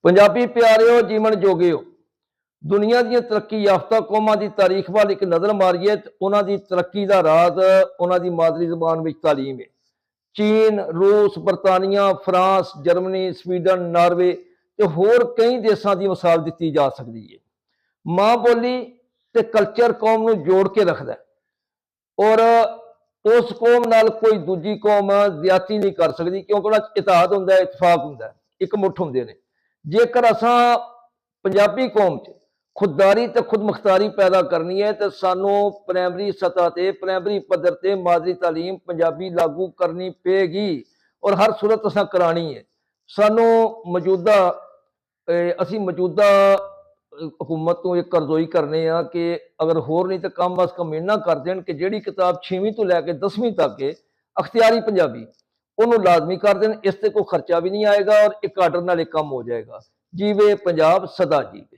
पंजाबी प्यारिओ जीवन जोगिओ दुनिया दी तरक्की याफ्ता कौमां की तारीख वाल एक नज़र मारीए तो उन्हां दी तरक्की का राज उन्हां दी मादरी जबान में तालीम है। चीन, रूस, बरतानिया, फ्रांस, जर्मनी, स्वीडन, नार्वे ते होर कई देशों की मिसाल दी जा सकती है। माँ बोली ते कल्चर कौम नूं जोड़ के रखता है और उस कौम नाल कोई दूजी कौम ज्यादती नहीं कर सकती क्योंकि उन्हां इतिहाद हुंदा है, इतफाक हुंदा है, एक मुठ हुंदे ने। जेकर असां पंजाबी कौम च खुददारी ते खुद मुख्तारी पैदा करनी है तो सानू प्राइमरी सतह ते प्राइमरी पद्धर ते मादरी तालीम पंजाबी लागू करनी पेगी और हर सूरत असां करानी है। सानू मौजूदा असी मौजूदा हुकूमत को एक करजोई करने कि अगर होर नहीं तो कम अज कम इन्ना कर देन कि जिहड़ी किताब 6वीं तो लैके 10वीं तक है अख्तियारी पंजाबी उन्होंने लाजमी कर देन। इस ते कोई खर्चा भी नहीं आएगा और एक आर्डर नाल काम हो जाएगा। जीवे पंजाब सदा जीवे।